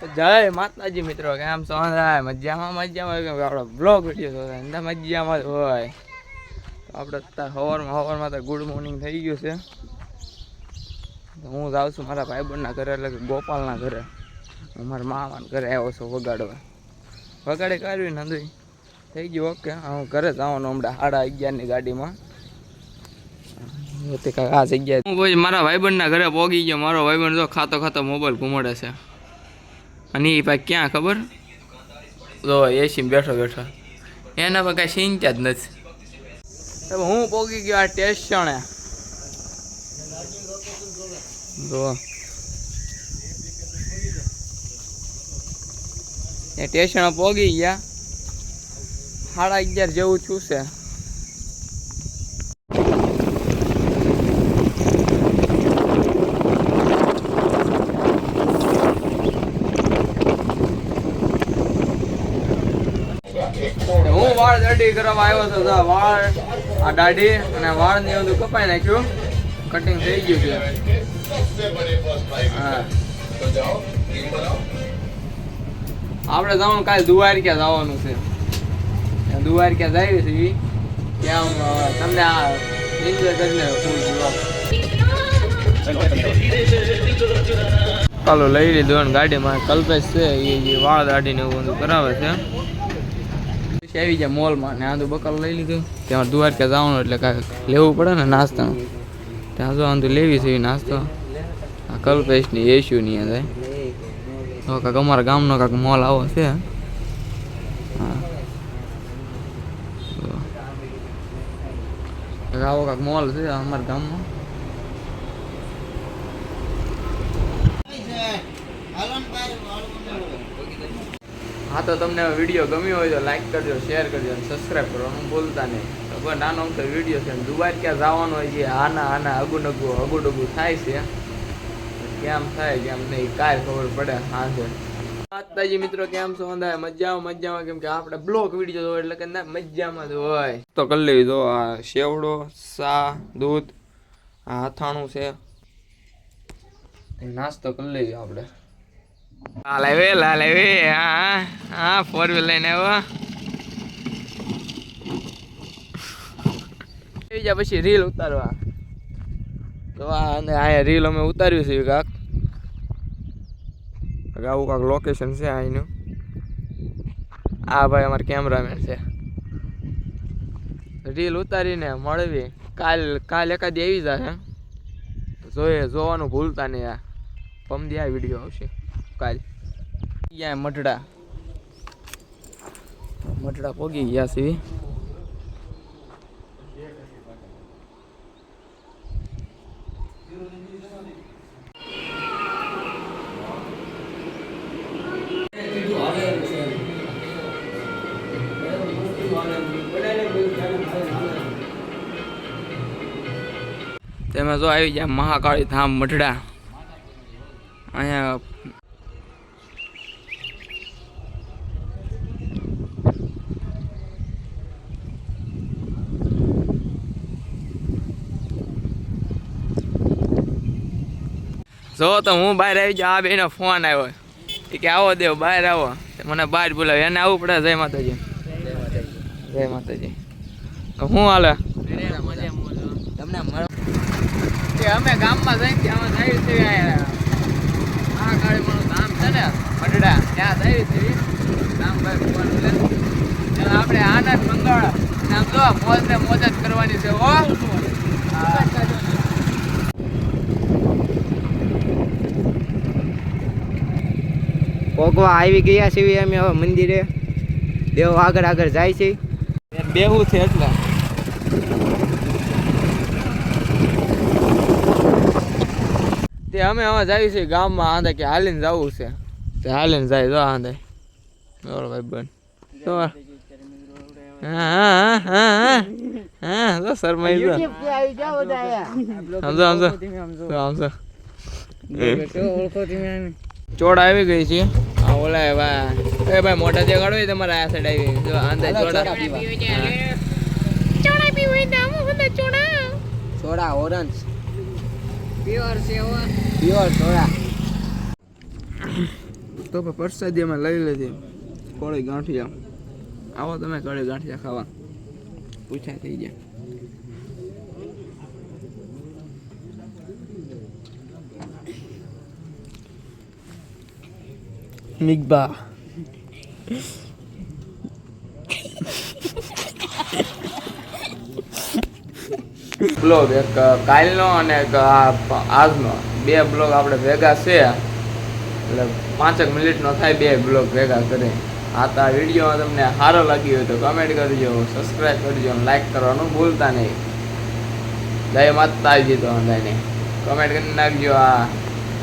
જય માતાજી મિત્રો, કેમ છો? મજામાં આપણો બ્લોગ વિડીયો જોતા મજામાં જ હોય. આપણે સવારમાં તો ગુડ મોર્નિંગ થઈ ગયું છે. હું જાઉં છું મારા ભાઈબંધના ઘરે, એટલે કે ગોપાલના ઘરે. હું મારા મામાના ઘરે આવ્યો છું વગાડે કાઢવી ને થઈ ગયું. ઓકે, હું ઘરે જવાનું હમણાં 11:30ની ગાડીમાં. આ જગ્યાએ હું કોઈ મારા ભાઈબંધના ઘરે પહોંચી ગયો. મારો ભાઈબંધ જો ખાતો મોબાઈલ ઘુમાડે છે. અને એ ભાઈ ક્યાં ખબર? તો એસી બેઠો એના પર કાંઈ ચિંતા જ નથી. હું પહોંચી ગયો આ સ્ટેશને. જો એ સ્ટેશન પહોંચી ગયા. 11:30 જેવું થયું છે. હું વાળ દાઢી કરવા આવ્યો હતો. વાળ આ દાઢી અને વાળ ને બધું કપાઈ નાખ્યું. કટિંગ થઈ ગયું છે. હા, આપણે જવાનું કાલે દ્વારકા જવાનું છે. દ્વારકા જાય છે ત્યાં તમને આ એન્જોય કરીને ચાલો લઈ લીધું ગાડીમાં. કલ્પેશ છે એ વાળ દાઢીને એવું બધું કરાવે છે. આવી જાય મોલમાં ને આંધું બકાલ લઈ લીધું. ત્યાં દ્વારકા જવાનું એટલે કાંઈક લેવું પડે ને નાસ્તાનું. ત્યાં જો આંધું લેવી છે નાસ્તો. આ કલ્પેશની એશ્યુની જાય તો કાંક અમારા ગામનો કાંક મોલ આવો છે. હા, આવો કાંક મોલ છે અમારા ગામમાં. હા, તો તમને વિડીયો ગમ્યો હોય તો લાઈક કરજો, શેર કરજો અને સબસ્ક્રાઈબ કરવાનું ભૂલતા નહીં. તો નાનો અમથો વિડીયો છે. દુબાઈ ક્યાં જવાનું હોય છે, આના અગુડગું થાય છે. કેમ થાય કેમ નહીં કાંઈ ખબર પડે. હા છે માતાજી મિત્રો, કેમ છો? મજામાં કેમ કે આપણે બ્લોગ વિડીયો જોવો એટલે કે ના મજામાં જ હોય. તો કરી લેવી જો આ સેવડો, ચા, દૂધ, આ અથાણું છે. નાસ્તો કરી લેવી આપણે. લાવે હા 4 વ્હીલ લઈને આવ્યા. પછી રીલ ઉતારવા તો અહીંયા રીલ અમે ઉતાર્યું છે કાક. આવું કાંક લોકેશન છે અહીંનું. આ ભાઈ અમારે કેમેરામેન છે. રીલ ઉતારીને મળવી કાલ એકાદી આવી જાય. જોવાનું ભૂલતા નહીં. આ પમદી આ વિડીયો આવશે કાલ. મઠડા પોગી ગયા છે. તેમાં જો આવી ગયા મહાકાળી ધામ મઠડા. અહીંયા જો તો હું બહાર આવી જાઉં. આ બેનો ફોન આવ્યો કે આવો દેવ બહાર આવો. મને બહાર બોલાવે. એને આવવું પડે. જય માતાજી. જય માતાજી. હું હાલે તમને અમે ગામમાં જઈને આમાં જાય છે. આ કાળી મારું ધામ છે ને મઢડા, ત્યાં જાય છે રામભાઈ ભગવાન. આપણે આનંદ મંગળ આમ જો મોજ ને મોજ જ કરવાની છે. ભોગવા આવી ગયા છે અમે હવે મંદિરે. દેવ આગળ જાય છે. બેહું છે એટલે તે અમે હવે જાય છે ગામમાં. આંધે કે હાલીને જવું છે તે હાલીને જાય. જો આંધે બોલો ભાઈ બન. હા જો શરમાઈ જો. ચોડા આવી ગઈ છે. હા ઓલા ભાઈ મોટા જગાડો તમારે આ સાઈડ આવી. જો આંધે ચોડા સોડા ઓરેન્જ પ્યોર છે. પ્યોર સોડા તો પણ પ્રસાદી અમે લઈ લીધી કળી ગાંઠિયા. આવો તમે કળી ગાંઠિયા ખાવા, પૂછ્યા થઈ ગયા. મિગબા બ્લોગ એક કાલનો અને એક આજનો, બે બ્લોગ આપણે ભેગા છે એટલે 5 મિનિટનો થાય બે બ્લોગ ભેગા કરી. આ તો આ વિડીયો તમને સારો લાગ્યો હોય તો કમેન્ટ કરજો, સબસ્ક્રાઈબ કરજો અને લાઈક કરવાનું ભૂલતા નહીં. જય માતાજી તો બધાને કમેન્ટ કરી નાખજો. આ